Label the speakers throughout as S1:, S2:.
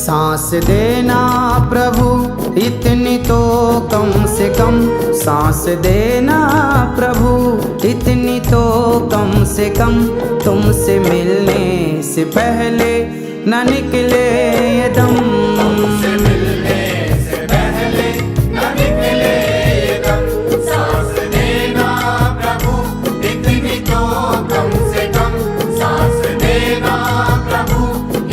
S1: सांस देना प्रभु इतनी तो कम से कम, सांस देना प्रभु इतनी तो कम से कम, तुमसे मिलने से पहले न निकले ये दम।
S2: तुमसे मिलने से पहले न निकले ये दम, सांस देना प्रभु इतनी तो कम से कम, सांस देना प्रभु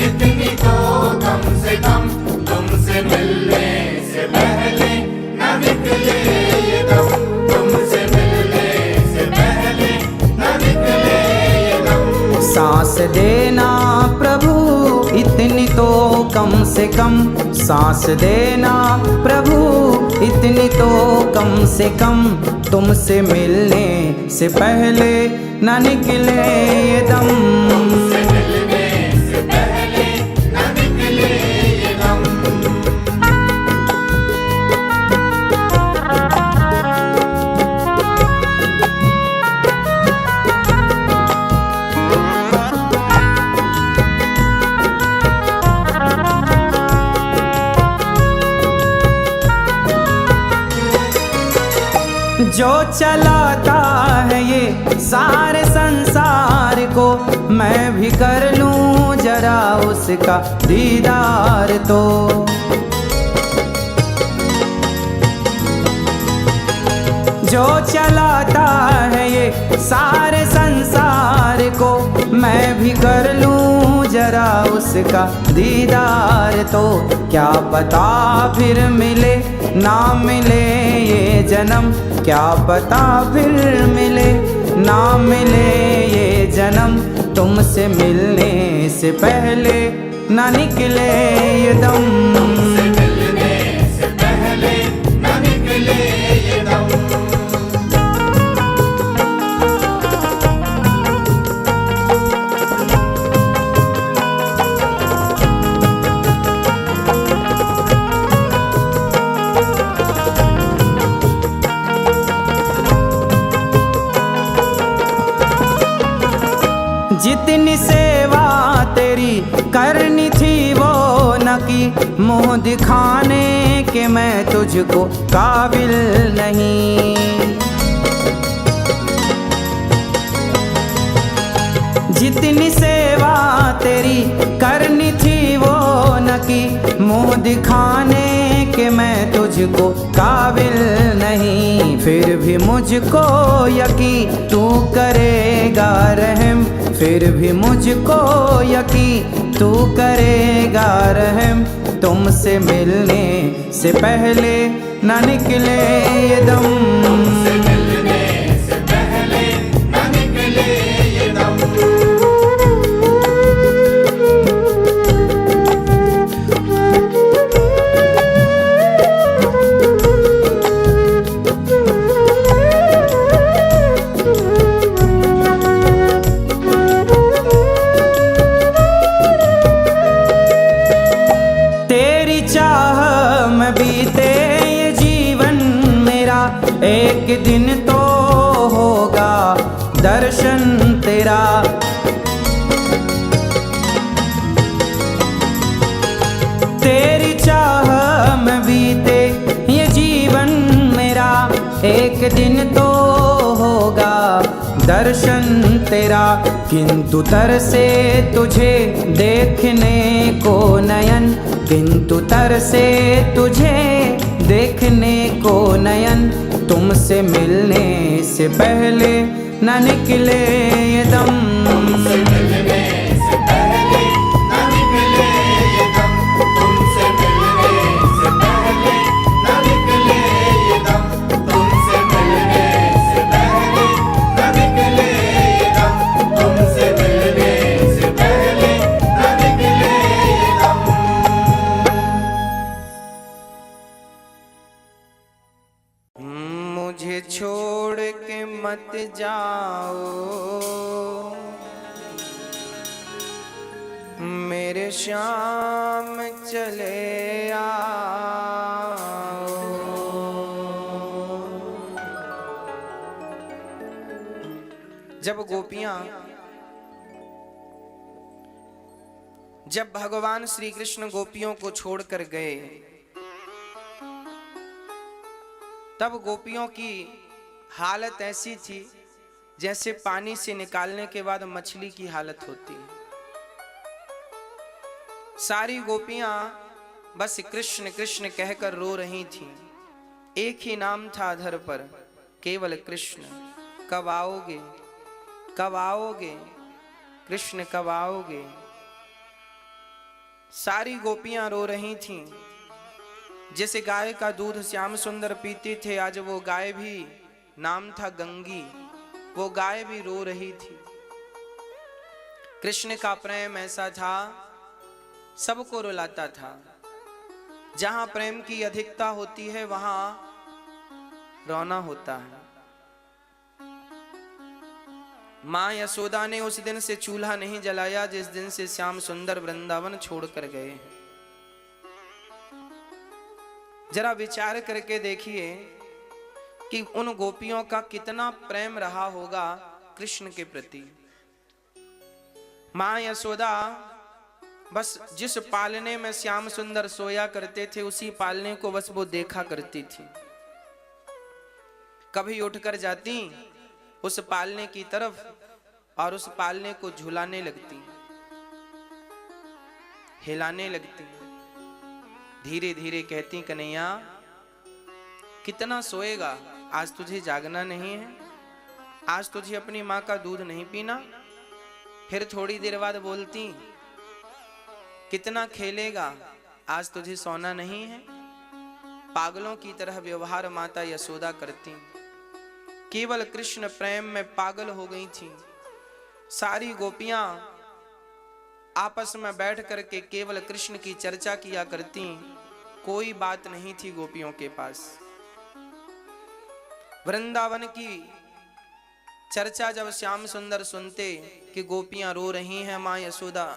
S2: इतनी तो कम से कम, तुमसे मिलने से पहले न निकले ये दम, तुमसे मिलने से पहले न निकले ये दम।
S1: सांस देना प्रभु इतनी तो कम से कम, सांस देना प्रभु इतनी तो कम से कम, तुमसे मिलने से पहले न निकले ये दम।
S2: तुमसे मिलने से पहले न निकले ये दम।
S1: जो चलाता है ये सारे संसार को, मैं भी कर लूं जरा उसका दीदार तो। जो चलाता है ये सारे संसार को, मैं भी कर लूं जरा उसका दीदार तो। क्या पता फिर मिले ना मिले ये जन्म, क्या पता फिर मिले ना मिले ये जन्म, तुमसे मिलने से पहले ना निकले ये दम।
S2: तुमसे मिलने से पहले न निकले ये दम।
S1: जितनी सेवा तेरी करनी थी वो न की, मुँह दिखाने के मैं तुझको काबिल नहीं। जितनी सेवा तेरी करनी थी वो न की, मुँह दिखाने के मैं तुझको काबिल नहीं। फिर भी मुझको यकीन तू करेगा रहम, फिर भी मुझको यकीन तू करेगा रहम, तुमसे मिलने से पहले न निकले ये दम।
S2: तुमसे मिलने से पहले न निकले ये दम।
S1: एक दिन तो होगा दर्शन तेरा, तेरी चाह में बीते ये जीवन मेरा, एक दिन तो होगा दर्शन तेरा। किंतु तरसे तुझे देखने को नयन, किंतु तरसे तुझे देखने को नयन, तुमसे मिलने से पहले न निकले ये दम।
S2: तुमसे मिलने से पहले न निकले ये दम, तुमसे मिलने से पहले न निकले ये दम, तुमसे मिलने से पहले न निकले ये दम, तुमसे मिलने से पहले न निकले ये दम।
S1: मुझे छोड़ के मत जाओ, मेरे श्याम चले आओ। जब गोपियां जब भगवान श्री कृष्ण गोपियों को छोड़कर गए, तब गोपियों की हालत ऐसी थी जैसे पानी से निकालने के बाद मछली की हालत होती है। सारी गोपियां बस कृष्ण कृष्ण कहकर रो रही थीं। एक ही नाम था अधर पर, केवल कृष्ण। कब आओगे, कब आओगे कृष्ण, कब आओगे। सारी गोपियां रो रही थीं। जैसे गाय का दूध श्याम सुंदर पीते थे, आज वो गाय भी, नाम था गंगी, वो गाय भी रो रही थी। कृष्ण का प्रेम ऐसा था, सबको रुलाता था। जहां प्रेम की अधिकता होती है वहां रोना होता है। मां यशोदा ने उस दिन से चूल्हा नहीं जलाया जिस दिन से श्याम सुंदर वृंदावन छोड़कर गए हैं। जरा विचार करके देखिए कि उन गोपियों का कितना प्रेम रहा होगा कृष्ण के प्रति। मां यशोदा बस जिस पालने में श्याम सुंदर सोया करते थे उसी पालने को बस वो देखा करती थी। कभी उठकर जाती उस पालने की तरफ और उस पालने को झुलाने लगती, हिलाने लगती, धीरे धीरे कहती, कन्हैया कितना सोएगा, आज तुझे जागना नहीं है, आज तुझे अपनी माँ का दूध नहीं पीना। फिर थोड़ी देर बाद बोलती, कितना खेलेगा, आज तुझे सोना नहीं है। पागलों की तरह व्यवहार माता यशोदा करती, केवल कृष्ण प्रेम में पागल हो गई थी। सारी गोपियां आपस में बैठ करके केवल कृष्ण की चर्चा किया करती, कोई बात नहीं थी गोपियों के पास। वृंदावन की चर्चा जब श्याम सुंदर सुनते कि गोपियां रो रही हैं, मां यशोदा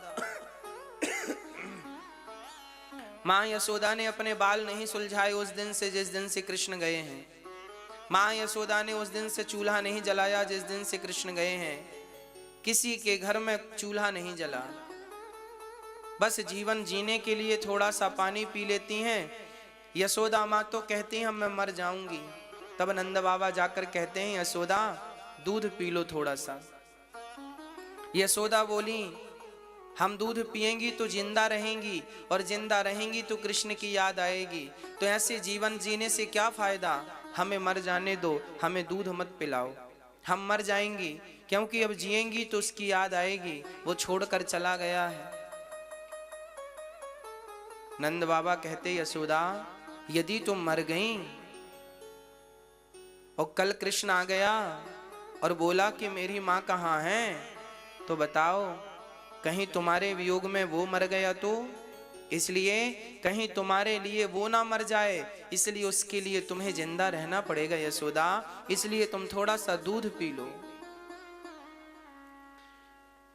S1: मां यशोदा ने अपने बाल नहीं सुलझाए उस दिन से जिस दिन से कृष्ण गए हैं। मां यशोदा ने उस दिन से चूल्हा नहीं जलाया जिस दिन से कृष्ण गए हैं। किसी के घर में चूल्हा नहीं जला, बस जीवन जीने के लिए थोड़ा सा पानी पी लेती हैं। यशोदा माँ तो कहती हैं मैं मर जाऊंगी, तब नंद बाबा जाकर कहते हैं यशोदा दूध पी लो थोड़ा सा। यशोदा बोली हम दूध पिएंगी तो जिंदा रहेंगी, और जिंदा रहेंगी तो कृष्ण की याद आएगी, तो ऐसे जीवन जीने से क्या फायदा, हमें मर जाने दो, हमें दूध मत पिलाओ, हम मर जाएंगी, क्योंकि अब जिएंगी तो उसकी याद आएगी, वो छोड़कर चला गया है। नंद बाबा कहते यशोदा यदि तुम मर गई और कल कृष्ण आ गया और बोला कि मेरी माँ कहाँ है, तो बताओ कहीं तुम्हारे वियोग में वो मर गया तो, इसलिए कहीं तुम्हारे लिए वो ना मर जाए, इसलिए उसके लिए तुम्हें जिंदा रहना पड़ेगा यशोदा, इसलिए तुम थोड़ा सा दूध पी लो।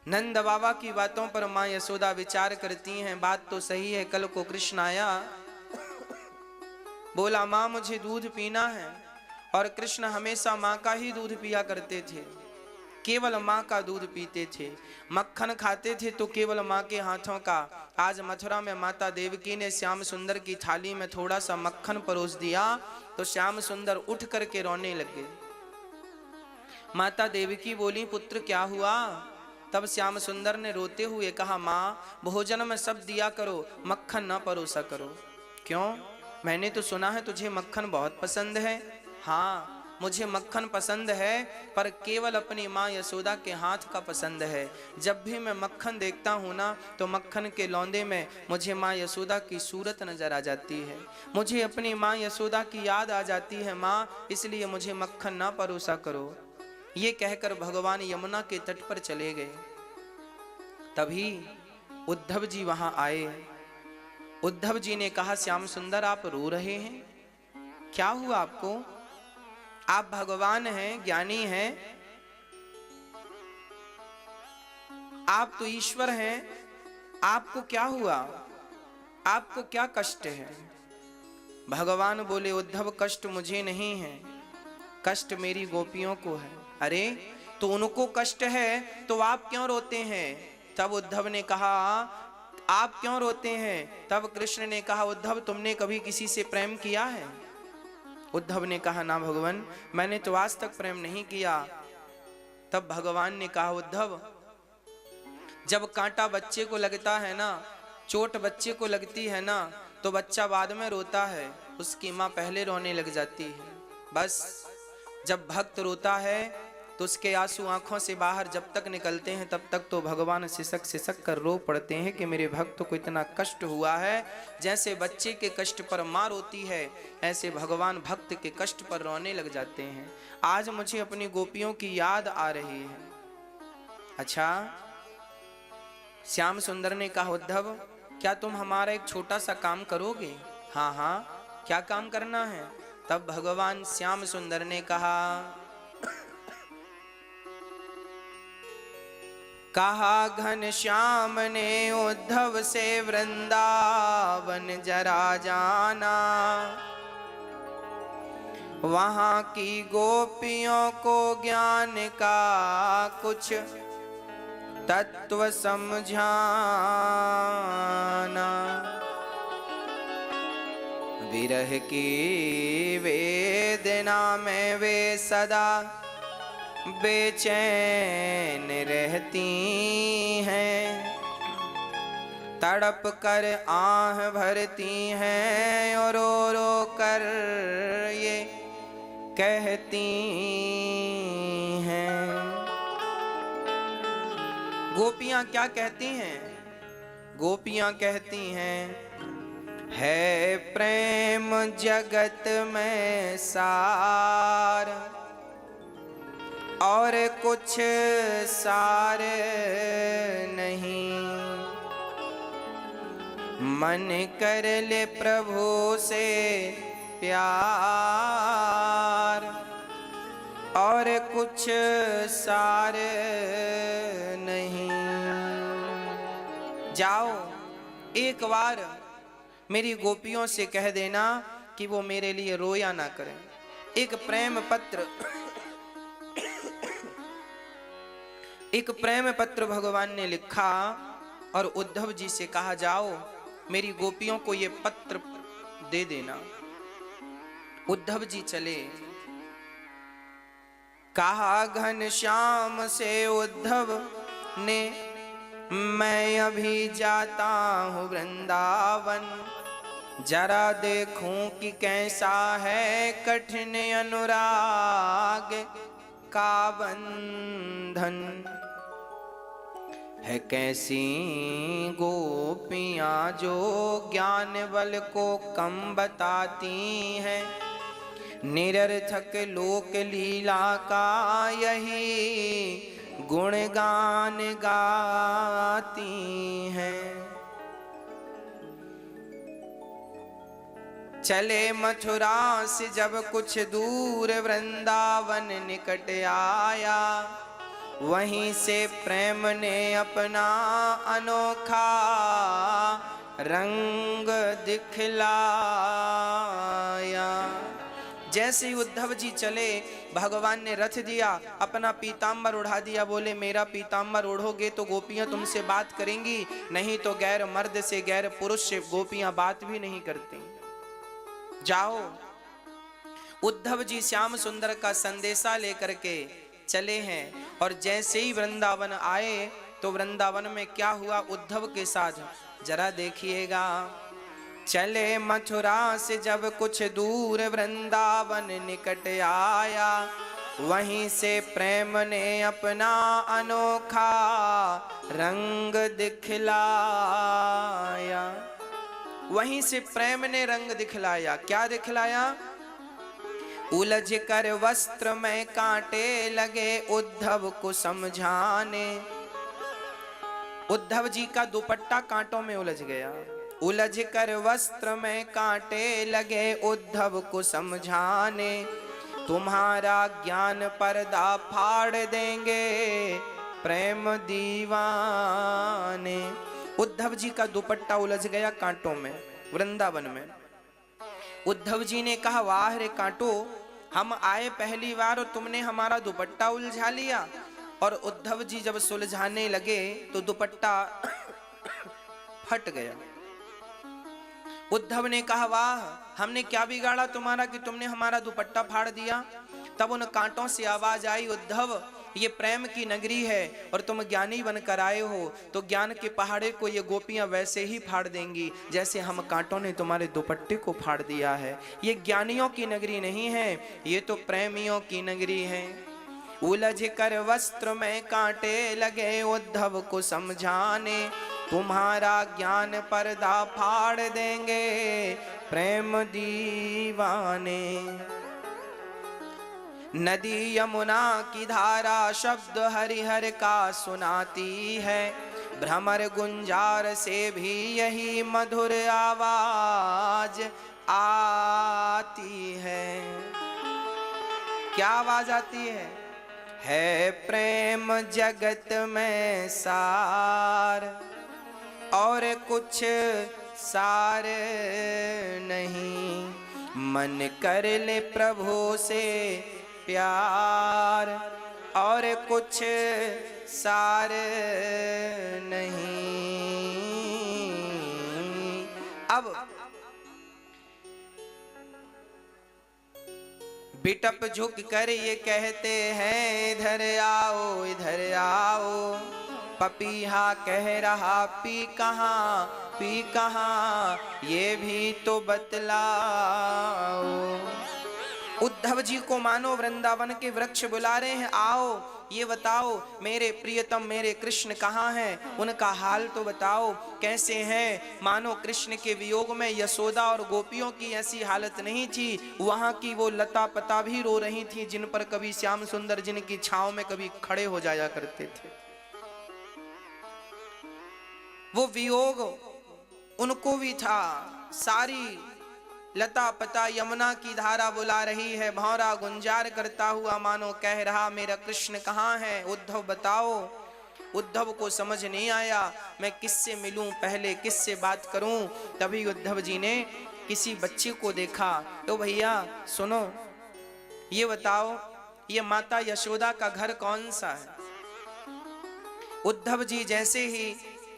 S1: नंद बाबा की बातों पर मां यशोदा विचार करती हैं, बात तो सही है, कल को कृष्ण आया बोला मां मुझे दूध पीना है, और कृष्ण हमेशा मां का ही दूध पिया करते थे, केवल मां का दूध पीते थे, मक्खन खाते थे तो केवल मां के हाथों का। आज मथुरा में माता देवकी ने श्याम सुंदर की थाली में थोड़ा सा मक्खन परोस दिया तो श्याम सुंदर उठ करके रोने लगे। माता देवकी बोली पुत्र क्या हुआ, तब श्याम सुंदर ने रोते हुए कहा मां भोजन में सब दिया करो, मक्खन न परोसा करो। क्यों, मैंने तो सुना है तुझे मक्खन बहुत पसंद है। हाँ मुझे मक्खन पसंद है, पर केवल अपनी माँ यशोदा के हाथ का पसंद है। जब भी मैं मक्खन देखता हूँ ना तो मक्खन के लौंदे में मुझे माँ यशोदा की सूरत नजर आ जाती है, मुझे अपनी माँ यशोदा की याद आ जाती है माँ, इसलिए मुझे मक्खन ना परोसा करो। ये कहकर भगवान यमुना के तट पर चले गए। तभी उद्धव जी वहां आए। उद्धव जी ने कहा श्याम सुंदर आप रो रहे हैं, क्या हुआ आपको, आप भगवान हैं, ज्ञानी हैं, आप तो ईश्वर हैं, आपको क्या हुआ, आपको क्या कष्ट है। भगवान बोले उद्धव कष्ट मुझे नहीं है, कष्ट मेरी गोपियों को है। अरे तो उनको कष्ट है तो आप क्यों रोते हैं। तब उद्धव ने कहा
S3: आप क्यों रोते हैं? तब कृष्ण ने कहा, उद्धव तुमने कभी किसी से प्रेम किया है? उद्धव ने कहा, ना भगवान, मैंने तो आज तक प्रेम नहीं किया। तब भगवान ने कहा, उद्धव, जब कांटा बच्चे को लगता है ना, चोट बच्चे को लगती है ना, तो बच्चा बाद में रोता है, उसकी माँ पहले रोने लग जाती है। बस जब भक्त रोता है तो उसके आंसू आंखों से बाहर जब तक निकलते हैं तब तक तो भगवान सिसक सिसक कर रो पड़ते हैं कि मेरे भक्त को इतना कष्ट हुआ है। जैसे बच्चे के कष्ट पर माँ रोती है, ऐसे भगवान भक्त के कष्ट पर रोने लग जाते हैं। आज मुझे अपनी गोपियों की याद आ रही है। अच्छा, श्याम सुंदर ने कहा, उद्धव क्या तुम हमारा एक छोटा सा काम करोगे? हाँ हाँ, क्या काम करना है? तब भगवान श्याम सुंदर ने कहा, घनश्याम ने उद्धव से वृंदावन जरा जाना, वहां की गोपियों को ज्ञान का कुछ तत्व समझाना। विरह की वेदना में वे सदा बेचैन रहती हैं, तड़प कर आह भरती हैं और रो रो कर ये कहती हैं। गोपियां क्या कहती हैं? गोपियां कहती हैं, है प्रेम जगत में सार और कुछ सार नहीं, मन कर ले प्रभु से प्यार और कुछ सार नहीं। जाओ एक बार मेरी गोपियों से कह देना कि वो मेरे लिए रोया ना करें। एक प्रेम पत्र भगवान ने लिखा और उद्धव जी से कहा, जाओ मेरी गोपियों को ये पत्र दे देना। उद्धव जी चले। कहा घनश्याम से उद्धव ने, मैं अभी जाता हूँ वृंदावन, जरा देखूं कि कैसा है कठिन अनुराग का बंधन, है कैसी गोपियां जो ज्ञान बल को कम बताती हैं, निरर्थक लोक लीला का यही गुणगान गाती हैं। चले मथुरा से जब कुछ दूर वृंदावन निकट आया, वहीं से प्रेम ने अपना अनोखा रंग दिखलाया। जैसे ही उद्धव जी चले, भगवान ने रथ दिया, अपना पीताम्बर उड़ा दिया। बोले, मेरा पीताम्बर ओढ़ोगे तो गोपियां तुमसे बात करेंगी, नहीं तो गैर मर्द से, गैर पुरुष से गोपियां बात भी नहीं करती। जाओ। उद्धव जी श्याम सुंदर का संदेशा लेकर के चले हैं और जैसे ही वृंदावन आए तो वृंदावन में क्या हुआ उद्धव के साथ जरा देखिएगा। चले मथुरा से जब कुछ दूर वृंदावन निकट आया, वहीं से प्रेम ने अपना अनोखा रंग दिखलाया। वहीं से प्रेम ने रंग दिखलाया। क्या दिखलाया? उलझ कर वस्त्र में कांटे लगे उद्धव को समझाने। उद्धव जी का दुपट्टा कांटों में उलझ गया। उलझ कर वस्त्र में कांटे लगे उद्धव को समझाने, तुम्हारा ज्ञान पर्दा फाड़ देंगे प्रेम दीवाने। उद्धव जी का दुपट्टा उलझ गया कांटों में वृंदावन में। उद्धव जी ने कहा, वाह रे कांटो, हम आए पहली बार और तुमने हमारा दुपट्टा उलझा लिया। और उद्धव जी जब सुलझाने लगे तो दुपट्टा हट गया। उद्धव ने कहा, वाह, हमने क्या बिगाड़ा तुम्हारा कि तुमने हमारा दुपट्टा फाड़ दिया। तब उन कांटों से आवाज आई, उद्धव, ये प्रेम की नगरी है और तुम ज्ञानी बनकर आए हो, तो ज्ञान के पहाड़े को ये गोपियां वैसे ही फाड़ देंगी जैसे हम कांटों ने तुम्हारे दुपट्टे को फाड़ दिया है। ये ज्ञानियों की नगरी नहीं है, ये तो प्रेमियों की नगरी है। उलझ कर वस्त्र में कांटे लगे उद्धव को समझाने, तुम्हारा ज्ञान पर्दा फाड़ देंगे प्रेम दीवाने। नदी यमुना की धारा शब्द हरिहर का सुनाती है, भ्रमर गुंजार से भी यही मधुर आवाज आती है। क्या आवाज आती है प्रेम जगत में सार, और कुछ सार नहीं, मन कर ले प्रभु से प्यार, और कुछ सार नहीं। अब बिटप झुक कर ये कहते हैं, इधर आओ इधर आओ। पपीहा कह रहा, पी कहाँ ये भी तो बतलाओ। उद्धव जी को मानो वृंदावन के वृक्ष बुला रहे हैं, आओ ये बताओ मेरे प्रियतम मेरे कृष्ण कहाँ हैं, उनका हाल तो बताओ कैसे हैं। मानो कृष्ण के वियोग में यशोदा और गोपियों की ऐसी हालत नहीं थी, वहां की वो लता पता भी रो रही थी जिन पर कभी श्याम सुंदर जिनकी छांव में कभी खड़े हो जाया करते थे। वो वियोग उनको भी था। सारी लता पता यमुना की धारा बुला रही है, भौरा गुंजार करता हुआ मानो कह रहा, मेरा कृष्ण कहाँ है, उद्धव बताओ। उद्धव को समझ नहीं आया, मैं किससे मिलूं, पहले किससे बात करूं। तभी उद्धव जी ने किसी बच्चे को देखा, तो भैया सुनो, ये बताओ ये माता यशोदा का घर कौन सा है। उद्धव जी जैसे ही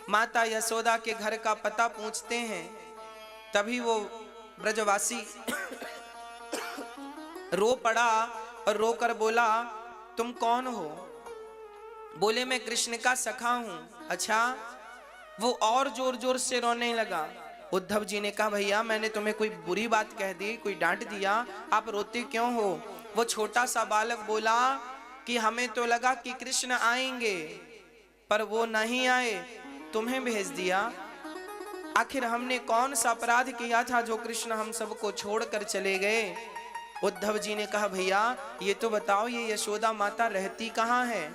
S3: माता यशोदा के घर का पता पूछते हैं, तभी वो ब्रजवासी रो पड़ा और रोकर बोला, तुम कौन हो। बोले, मैं कृष्ण का सखा हूं। अच्छा। वो और जोर जोर से रोने लगा। उद्धव जी ने कहा, भैया मैंने तुम्हें कोई बुरी बात कह दी, कोई डांट दिया, आप रोते क्यों हो। वो छोटा सा बालक बोला कि हमें तो लगा कि कृष्ण आएंगे, पर वो नहीं आए, तुम्हें भेज दिया। आखिर हमने कौन सा अपराध किया था जो कृष्ण हम सबको छोड़कर चले गए। उद्धव जी ने कहा, भैया ये तो बताओ ये यशोदा माता रहती कहाँ है।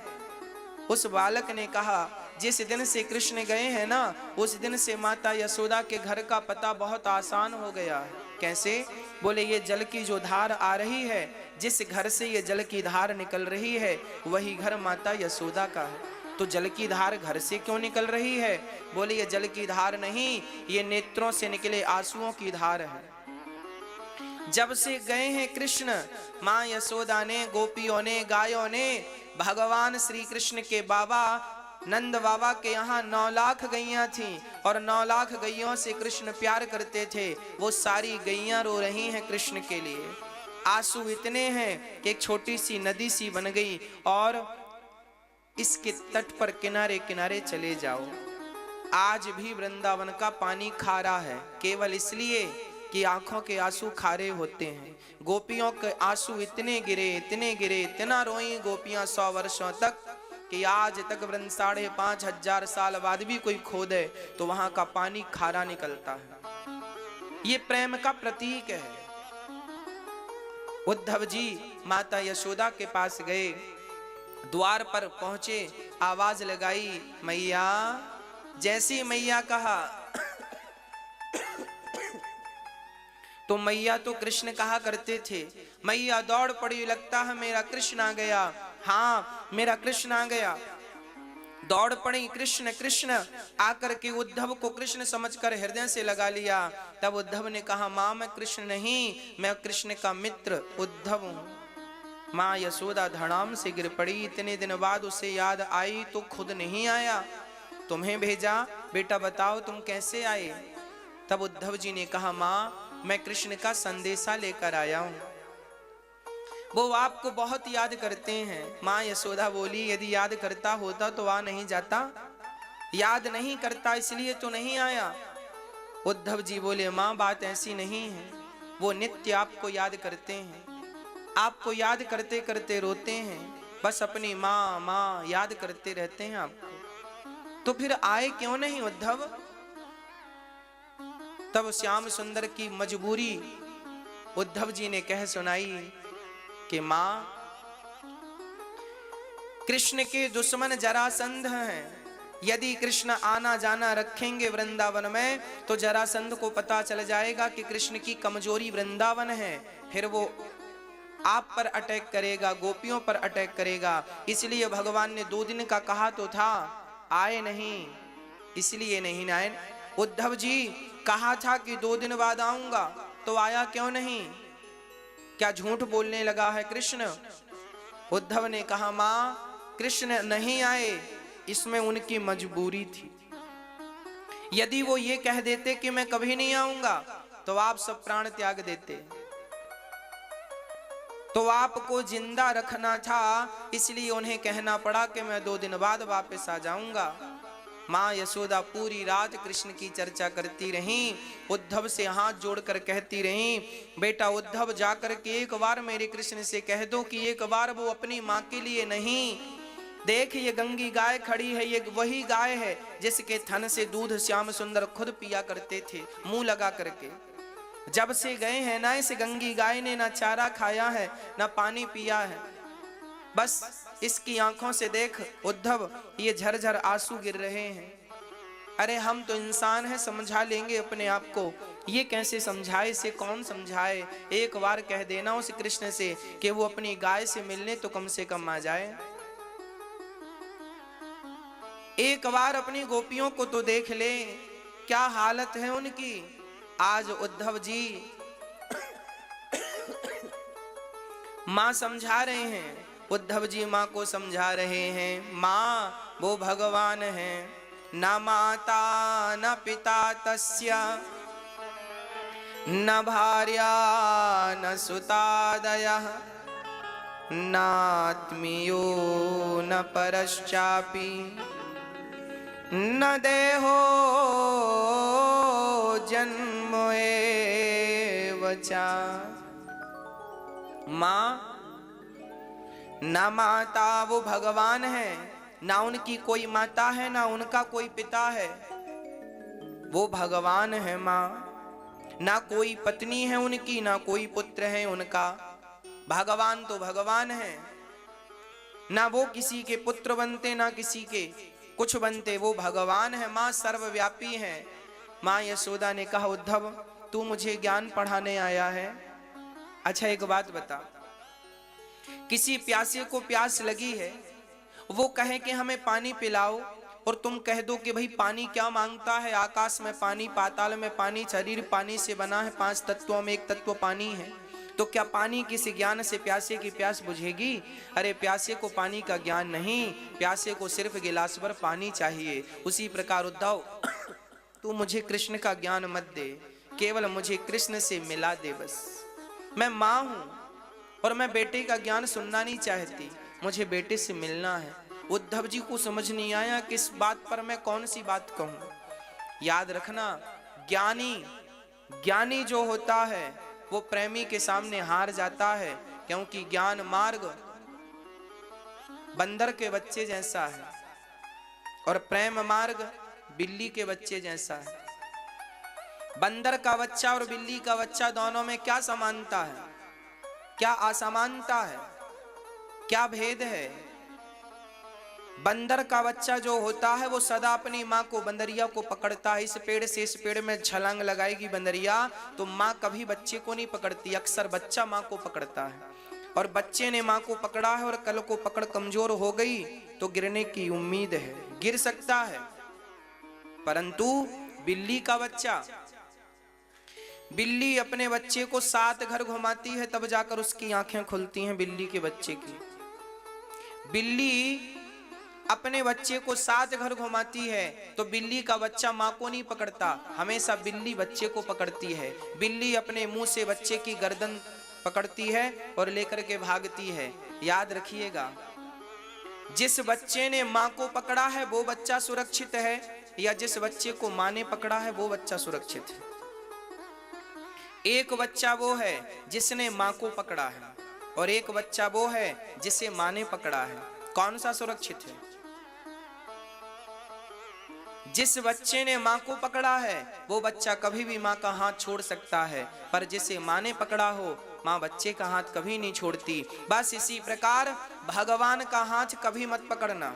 S3: उस बालक ने कहा, जिस दिन से कृष्ण गए हैं ना, उस दिन से माता यशोदा के घर का पता बहुत आसान हो गया है। कैसे। बोले, ये जल की जो धार आ रही है, जिस घर से ये जल की धार निकल रही है, वही घर माता यशोदा का है। तो जल की धार घर से क्यों निकल रही है। बोले, ये जल की धार नहीं, ये नेत्रों से निकले आंसुओं की धार है। जब से गए हैं कृष्ण, माँ यशोदा ने, गोपियों ने, गायों ने, भगवान श्री कृष्ण के बाबा नंद बाबा के यहाँ 9 लाख गैया थीं और 9 लाख गैयों से कृष्ण प्यार करते थे। वो सारी गैया रो रही हैं कृष्ण के लिए। आंसू इतने हैं कि एक छोटी सी नदी सी बन गई और इसके तट पर किनारे किनारे चले जाओ। आज भी वृंदावन का पानी खारा है, केवल इसलिए कि आंखों के आंसू खारे होते हैं। गोपियों के आंसू इतने गिरे, इतना रोई गोपियां 100 वर्षों तक कि आज तक 5,500 साल बाद भी कोई खोदे तो वहां का पानी खारा निकलता है। ये प्रेम का प्रतीक है। उद्धव जी माता यशोदा के पास गए, द्वार पर पहुंचे, आवाज लगाई, मैया। जैसी मैया कहा तो मैया तो कृष्ण कहा करते थे। मैया दौड़ पड़ी, लगता है मेरा कृष्ण आ गया। हाँ, मेरा कृष्ण आ गया। दौड़ पड़ी, कृष्ण कृष्ण आकर के उद्धव को कृष्ण समझकर हृदय से लगा लिया। तब उद्धव ने कहा, मां मैं कृष्ण नहीं, मैं कृष्ण का मित्र उद्धव हूं। माँ यशोदा धड़ाम से गिर पड़ी। इतने दिन बाद उसे याद आई तो खुद नहीं आया, तुम्हें भेजा, बेटा बताओ तुम कैसे आए? तब उद्धव जी ने कहा, माँ मैं कृष्ण का संदेशा लेकर आया हूं। वो आपको बहुत याद करते हैं। माँ यशोदा बोली, यदि याद करता होता तो आ नहीं जाता? याद नहीं करता इसलिए तो नहीं आया। उद्धव जी बोले, माँ बात ऐसी नहीं है, वो नित्य आपको याद करते हैं, आपको याद करते करते रोते हैं, बस अपनी माँ माँ याद करते रहते हैं आपको। तो फिर आए क्यों नहीं उद्धव? तब श्याम सुंदर की मजबूरी उद्धव जी ने कह सुनाई कि माँ, कृष्ण के दुश्मन जरासंध हैं। यदि कृष्ण आना जाना रखेंगे वृंदावन में तो जरासंध को पता चल जाएगा कि कृष्ण की कमजोरी वृंदावन है, फिर वो आप पर अटैक करेगा, गोपियों पर अटैक करेगा। इसलिए भगवान ने 2 दिन का कहा तो था, आए नहीं, इसलिए नहीं आए। उद्धव जी कहा था कि 2 दिन बाद आऊंगा, तो आया क्यों नहीं? क्या झूठ बोलने लगा है कृष्ण? उद्धव ने कहा, मां कृष्ण नहीं आए, इसमें उनकी मजबूरी थी। यदि वो ये कह देते कि मैं कभी नहीं आऊंगा तो आप सब प्राण त्याग देते, तो आपको जिंदा रखना था, इसलिए उन्हें कहना पड़ा कि मैं 2 दिन बाद वापस आ जाऊंगा। माँ यशोदा पूरी रात कृष्ण की चर्चा करती रहीं, उद्धव से हाथ जोड़कर कहती रहीं, बेटा उद्धव जाकर के एक बार मेरे कृष्ण से कह दो कि एक बार वो अपनी माँ के लिए नहीं, देख ये गंगी गाय खड़ी है, ये वही गाय है जिसके थन से दूध श्याम सुंदर खुद पिया करते थे मुंह लगा करके। जब से गए हैं ना, इस गंगी गाय ने ना चारा खाया है ना पानी पिया है, बस इसकी आंखों से देख उद्धव ये झरझर आंसू गिर रहे हैं। अरे हम तो इंसान हैं, समझा लेंगे अपने आप को, ये कैसे समझाए, इसे कौन समझाए? एक बार कह देना उस कृष्ण से कि वो अपनी गाय से मिलने तो कम से कम आ जाए, एक बार अपनी गोपियों को तो देख ले, क्या हालत है उनकी। आज उद्धव जी मां समझा रहे हैं, उद्धव जी मां को समझा रहे हैं, मां वो भगवान हैं, न माता न पिता तस्य न भार्या न सुतादयः नात्मीयो न परश्चापि न देहो जन्म एव च। मां ना माता वो भगवान है, ना उनकी कोई माता है, ना उनका कोई पिता है, वो भगवान है मां। ना कोई पत्नी है उनकी, ना कोई पुत्र है उनका, भगवान तो भगवान है। ना वो किसी के पुत्र बनते ना किसी के कुछ बनते, वो भगवान है। मां सर्वव्यापी है। मां यशोदा ने कहा, उद्धव तू मुझे ज्ञान पढ़ाने आया है? अच्छा एक बात बता, किसी प्यासे को प्यास लगी है, वो कहे कि हमें पानी पिलाओ, और तुम कह दो कि भाई पानी क्या मांगता है, आकाश में पानी, पाताल में पानी, शरीर पानी से बना है, 5 तत्वों में एक तत्व पानी है, तो क्या पानी किसी ज्ञान से प्यासे की प्यास बुझेगी? अरे प्यासे को पानी का ज्ञान नहीं, प्यासे को सिर्फ गिलास भर पानी चाहिए। उसी प्रकार उद्धव तू मुझे कृष्ण का ज्ञान मत दे, केवल मुझे कृष्ण से मिला दे बस। मैं माँ हूं और मैं बेटे का ज्ञान सुनना नहीं चाहती, मुझे बेटे से मिलना है। उद्धव जी को समझ नहीं आया कि इस बात पर मैं कौन सी बात कहूं। याद रखना, ज्ञानी जो होता है वो प्रेमी के सामने हार जाता है, क्योंकि ज्ञान मार्ग बंदर के बच्चे जैसा है और प्रेम मार्ग बिल्ली के बच्चे जैसा है। बंदर का बच्चा और बिल्ली का बच्चा दोनों में क्या समानता है, क्या असमानता है, क्या भेद है? बंदर का बच्चा जो होता है वो सदा अपनी माँ को, बंदरिया को पकड़ता है। इस पेड़ से इस पेड़ में छलांग लगाएगी बंदरिया तो माँ कभी बच्चे को नहीं पकड़ती, अक्सर बच्चा माँ को पकड़ता है। और बच्चे ने माँ को पकड़ा है और कल को पकड़ कमजोर हो गई तो गिरने की उम्मीद है, गिर सकता है। परंतु बिल्ली का बच्चा, बिल्ली अपने बच्चे को 7 घर घुमाती है तब जाकर उसकी आंखें खुलती हैं बिल्ली के बच्चे की। बिल्ली अपने बच्चे को 7 घर घुमाती है तो बिल्ली का बच्चा माँ को नहीं पकड़ता, हमेशा बिल्ली बच्चे को पकड़ती है। बिल्ली अपने मुंह से बच्चे की गर्दन पकड़ती है और लेकर के भागती है। याद रखिएगा, जिस बच्चे ने माँ को पकड़ा है वो बच्चा सुरक्षित है, या जिस बच्चे को माँ ने पकड़ा है वो बच्चा सुरक्षित है। एक बच्चा वो है जिसने माँ को पकड़ा है और एक बच्चा वो है जिसे माँ ने पकड़ा है। कौन सा सुरक्षित है? जिस बच्चे ने माँ को पकड़ा है वो बच्चा कभी भी माँ का हाथ छोड़ सकता है, पर जिसे माँ ने पकड़ा हो माँ बच्चे का हाथ कभी नहीं छोड़ती। बस इसी प्रकार भगवान का हाथ कभी मत पकड़ना।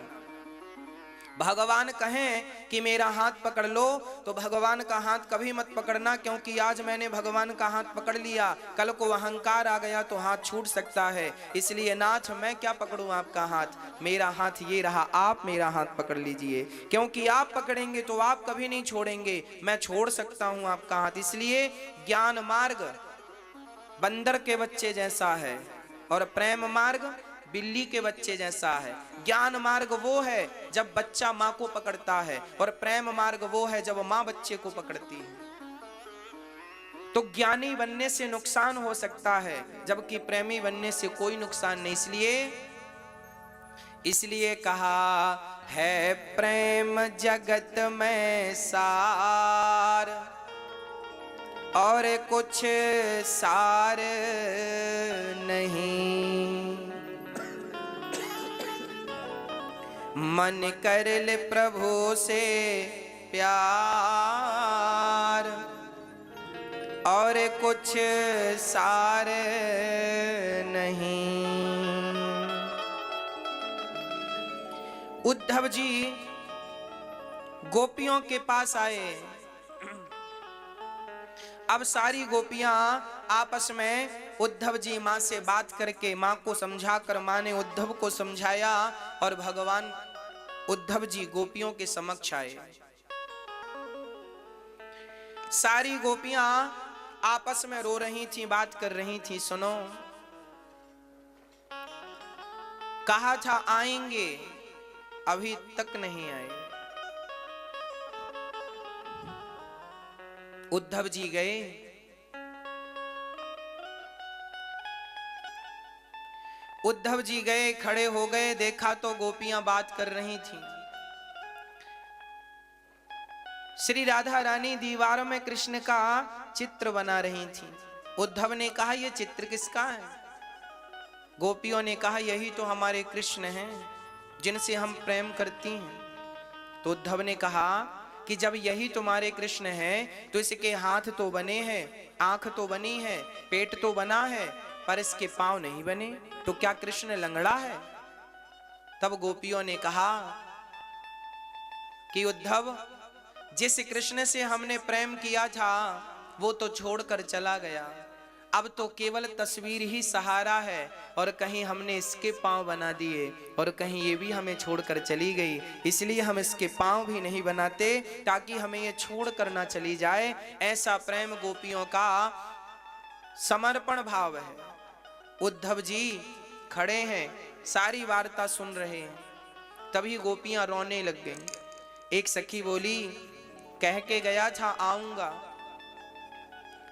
S3: भगवान कहें कि मेरा हाथ पकड़ लो तो भगवान का हाथ कभी मत पकड़ना, क्योंकि आज मैंने भगवान का हाथ पकड़ लिया, कल को अहंकार आ गया तो हाथ छूट सकता है। इसलिए नाथ मैं क्या पकड़ूं आपका हाथ, मेरा हाथ ये रहा, आप मेरा हाथ पकड़ लीजिए, क्योंकि आप पकड़ेंगे तो आप कभी नहीं छोड़ेंगे, मैं छोड़ सकता हूं आपका हाथ। इसलिए ज्ञान मार्ग बंदर के बच्चे जैसा है और प्रेम मार्ग बिल्ली के बच्चे जैसा है। ज्ञान मार्ग वो है जब बच्चा माँ को पकड़ता है और प्रेम मार्ग वो है जब माँ बच्चे को पकड़ती है। तो ज्ञानी बनने से नुकसान हो सकता है, जबकि प्रेमी बनने से कोई नुकसान नहीं। इसलिए कहा है प्रेम जगत में सार और कुछ सार नहीं, मन कर ले प्रभु से प्यार और कुछ सार नहीं। उद्धव जी गोपियों के पास आए। अब सारी गोपियां आपस में उद्धव जी माँ से बात करके माँ को समझाकर माँ ने उद्धव को समझाया और भगवान उद्धव जी गोपियों के समक्ष आए। सारी गोपियां आपस में रो रही थी, बात कर रही थी। सुनो, कहा था आएंगे, अभी तक नहीं आए। उद्धव जी गए, उद्धव जी गए, खड़े हो गए, देखा तो गोपियां बात कर रही थी। श्री राधा रानी दीवारों में कृष्ण का चित्र बना रही थी। उद्धव ने कहा यह चित्र किसका है? गोपियों ने कहा यही तो हमारे कृष्ण हैं जिनसे हम प्रेम करती हैं। तो उद्धव ने कहा कि जब यही तुम्हारे कृष्ण हैं तो इसके हाथ तो बने हैं, आंख तो बनी है, पेट तो बना है, पर इसके पांव नहीं बने, तो क्या कृष्ण लंगड़ा है? तब गोपियों ने कहा कि उद्धव, जिस कृष्ण से हमने प्रेम किया था वो तो छोड़कर चला गया, अब तो केवल तस्वीर ही सहारा है, और कहीं हमने इसके पांव बना दिए और कहीं ये भी हमें छोड़कर चली गई, इसलिए हम इसके पांव भी नहीं बनाते ताकि हमें ये छोड़कर ना चली जाए। ऐसा प्रेम गोपियों का समर्पण भाव है। उद्धव जी खड़े हैं, सारी वार्ता सुन रहे हैं। तभी गोपियां रोने लग गईं। एक सखी बोली, कह के गया था आऊंगा,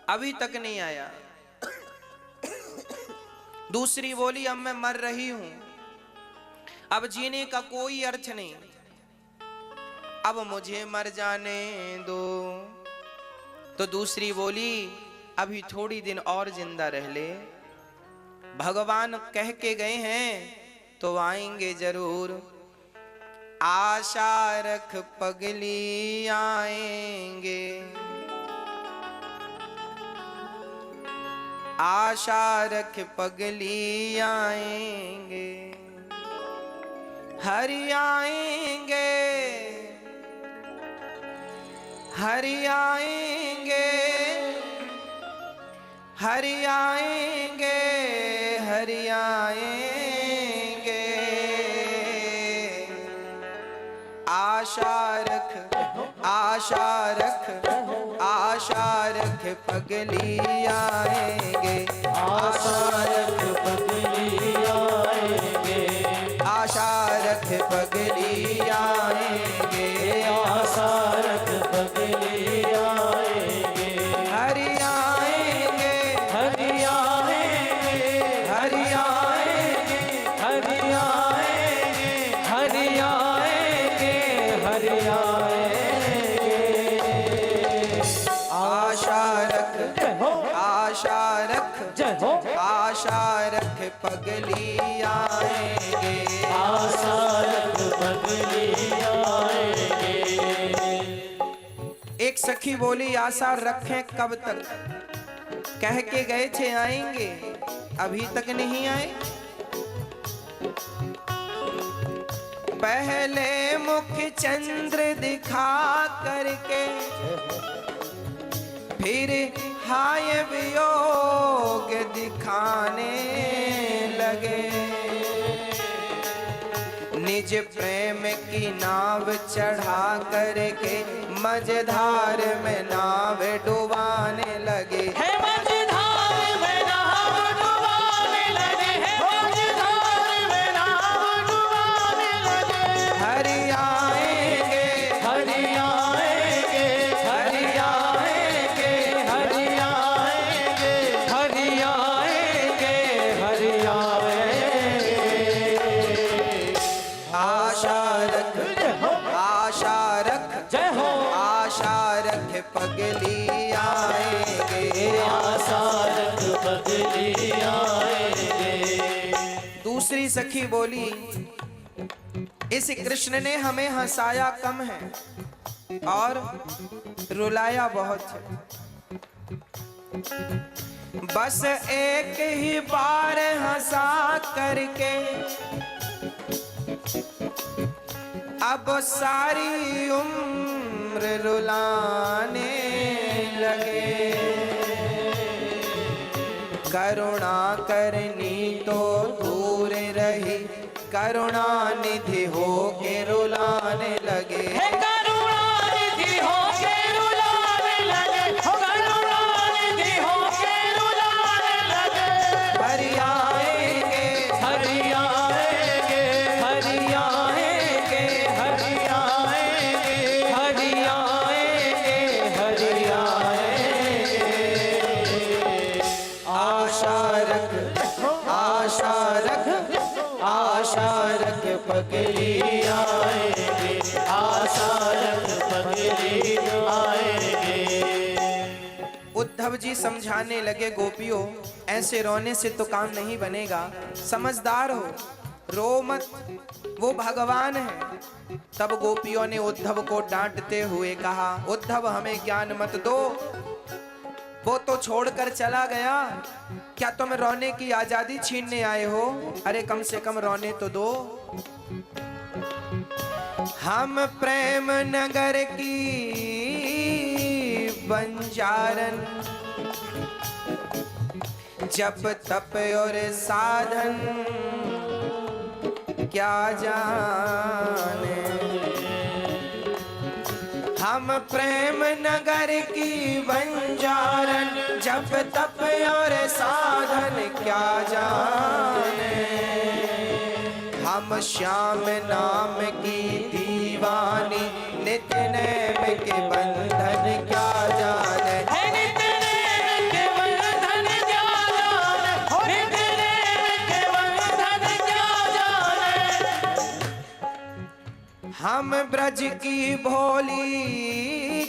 S3: अभी तक नहीं आया। दूसरी बोली, अब मैं मर रही हूं, अब जीने का कोई अर्थ नहीं, अब मुझे मर जाने दो। तो दूसरी बोली, अभी थोड़ी दिन और जिंदा रह ले, भगवान कह के गए हैं तो आएंगे जरूर, आशा रख पगली आएंगे, आशा रख पगली आएंगे, हरि आएंगे, हरि आएंगे, हरि आएंगे, हरि आएंगे, आशा रख, आशा रख, आशा रख पगली आएंगे,
S2: आशा रख पगली आएंगे,
S3: आशा रख
S1: रख पगली आएंगे,
S4: आशा रख पगली आएंगे,
S1: हरि आएंगे,
S4: हरि आएंगे,
S1: हरि आएंगे,
S4: हरि आएंगे, हरि आएंगे, हरि आएंगे।
S1: आशा रख,
S4: जय हो,
S1: आशा रख,
S4: जय हो,
S1: आशा रख पगली आएंगे,
S4: आशा रख पगली आएंगे।
S3: एक सखी बोली आशा रखें कब तक, कह के गए थे आएंगे, अभी तक नहीं आए। पहले मुख चंद्र दिखा करके फिर हाय वियोग दिखाने लगे, निज प्रेम की नाव चढ़ा करके मझधार में नाव डुबाने लगे।
S4: हे मझधार में नाव डुबाने लगे, हे मझधार में नाव डुबाने लगे।
S3: हरि आएंगे,
S4: हरि आएंगे, हरि आएंगे, हरि आएंगे, हरि आएंगे, हरि आएंगे।
S3: आशा रख, आशा रख,
S4: जय हो,
S3: आशा रख पगली आएंगे,
S4: आशा रख पगली आएंगे।
S3: दूसरी सखी बोली इस कृष्ण ने हमें हंसाया कम है और रुलाया बहुत है, बस एक ही बार हंसा करके अब सारी उम्र रुलाने लगे। करुणा करनी तो दूर रही, करुणा निधि हो के रुलाने लगे।
S4: हे करुणानिधि होके रुलाने लगे, करुणानिधि होके रुलाने लगे।
S3: हरि आएंगे,
S4: हरि आएंगे, हरि आएंगे, हरि आएंगे, हरि आएंगे, हरि आएंगे।
S3: आशा रख, आशा रख, आशा रख पगली
S4: आएंगे, आशा रख पगली आएंगे।
S3: उद्धव जी समझाने लगे गोपियों ऐसे रोने से तो काम नहीं बनेगा, समझदार हो, रो मत, वो भगवान है। तब गोपियों ने उद्धव को डांटते हुए कहा उद्धव हमें ज्ञान मत दो, वो तो छोड़कर चला गया, क्या तुम रोने की आजादी छीनने आए हो? अरे कम से कम रोने तो दो। हम प्रेम नगर की बंजारन, जप तप और साधन क्या जाने। हम प्रेम नगर की बंजारन, जप तप और साधन क्या जाने। हम श्याम नाम की दीवानी, नित्य नैम के बंधन क्या जाने।
S4: हे नित्य नैम के बंधन क्या जाने, नित्य नैम के बंधन क्या जाने।
S3: हम ब्रज की भोली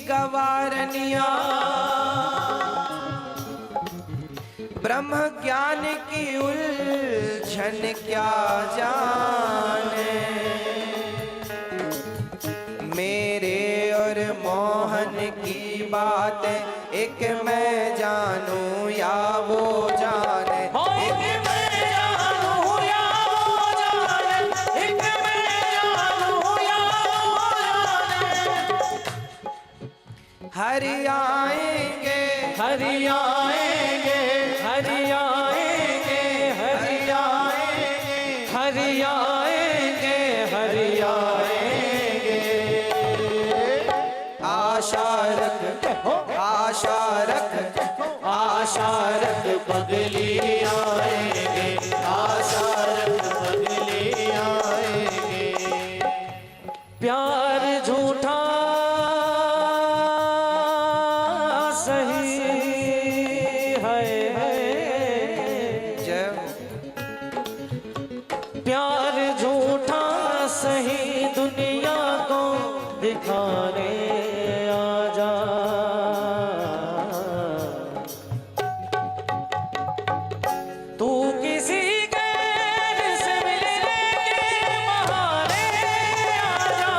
S3: गवारनिया, ब्रह्म ज्ञान की उलझन क्या जाने। मेरे और मोहन की बात एक मैं जानूं या वो जाने।
S4: हो एक मैं जानूं या वो जाने, एक मैं जानूं या वो जाने।
S3: हरि आएंगे,
S4: हरि आएंगे, हरि आएंगे, हरि आएंगे, हरि आएंगे, हरि आएंगे।
S1: आशा रख, आशा रख,
S4: आशा रख पगली आएंगे, आशा रख पगली आएंगे। प्यार झूठा सही है,
S3: जय हो।
S4: प्यार झूठा सही दुनिया को दिखाने आजा। तू किसी गैर से मिलने के बहाने आजा।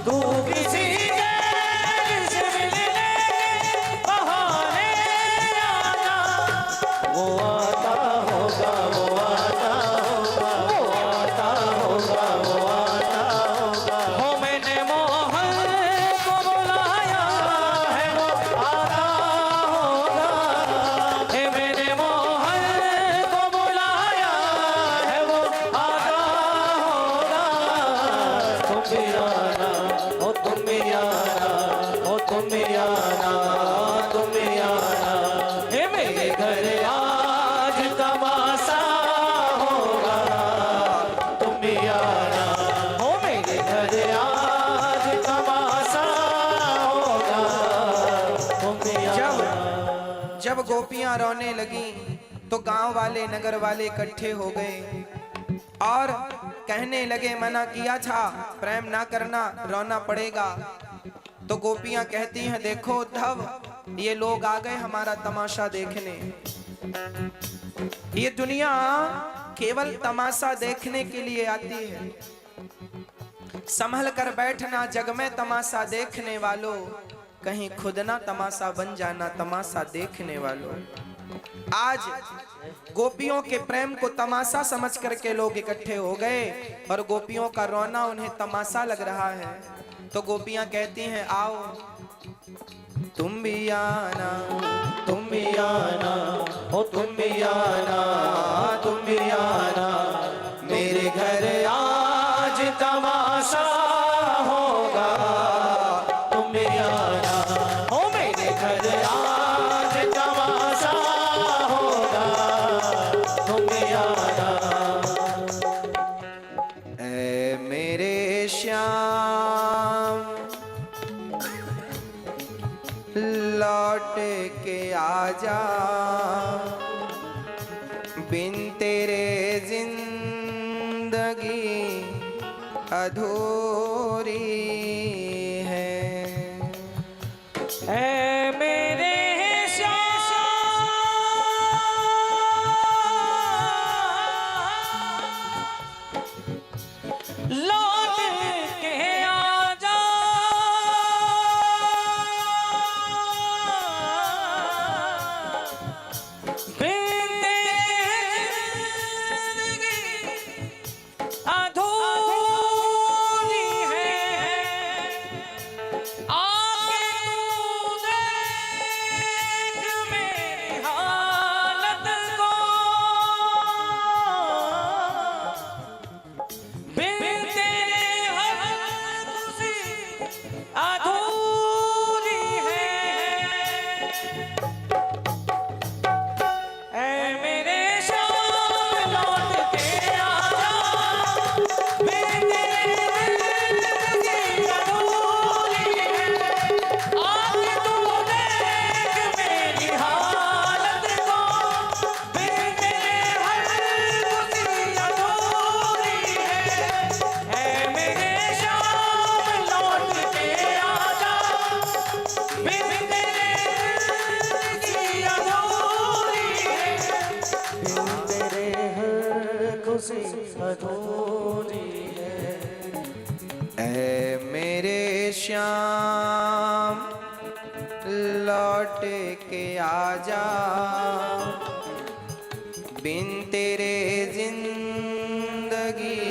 S4: तू किसी गैर से मिलने के बहाने आजा। वो आता होगा, वो आता होगा, वो आता होगा, वो आता होगा। हो मैंने मोहन को बुलाया है, वो आता होगा। हे मैंने मोहन को बुलाया है, वो आता होगा। तुम भी आना, ओ तुम भी आना, ओ तुम भी आना, तुम भी आना। हे मेरे घर आज तमाशा होगा। तुम भी आना, हो मेरे घर आज तमाशा होगा। तुम भी आना।
S3: जब गोपियां रोने लगी तो गांव वाले नगर वाले इकट्ठे हो गए और कहने लगे, मना किया था प्रेम ना करना, रोना पड़ेगा। तो गोपियां कहती हैं, देखो उद्धव, ये लोग आ गए हमारा तमाशा देखने। ये दुनिया केवल तमाशा देखने के लिए आती है। संभल कर बैठना जग में तमाशा देखने वालों, कहीं खुद ना तमाशा बन जाना तमाशा देखने वालों। आज गोपियों के प्रेम को तमाशा समझ करके लोग इकट्ठे हो गए और गोपियों का रोना उन्हें तमाशा लग रहा है। तो गोपियां कहती हैं, आओ तुम भी आना,
S4: तुम भी आना, ओ तुम भी आना, तुम भी आना। मेरे घर आज तमाशा होगा। तुम भी आना, ओ मेरे घर आज तमाशा होगा। तुम भी आना।
S3: ऐ मेरे श्याम लौट के आजा, बिन तेरे जिंदगी अधूरी है।
S4: ऐ मेरे श्याम लौट के आजा। बिन तेरी अधूरी है। आके तू देख मेरी हालत को। बिन तेरे हर खुशी अधूरी है। ऐ मेरे श्याम लौट के आजा। बिन तेरे जिंदगी अधूरी है। आके तू देख मेरी हालत को। बिन तेरे हर खुशी अधूरी है। ऐ मेरे श्याम लौट के आजा। बिन तेरे जिंदगी अधूरी है। बिन तेरे हर खुशी अधूरी है।
S3: ऐ मेरे श्याम लौट के आजा, बिन तेरे जिंदगी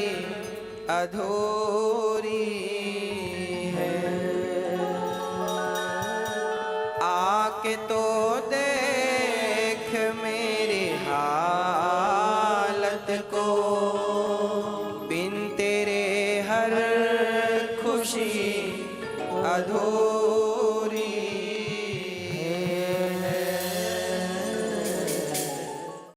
S3: अधूरी है। आके तो देख मेरी हालत को। बिन तेरे हर खुशी अधूरी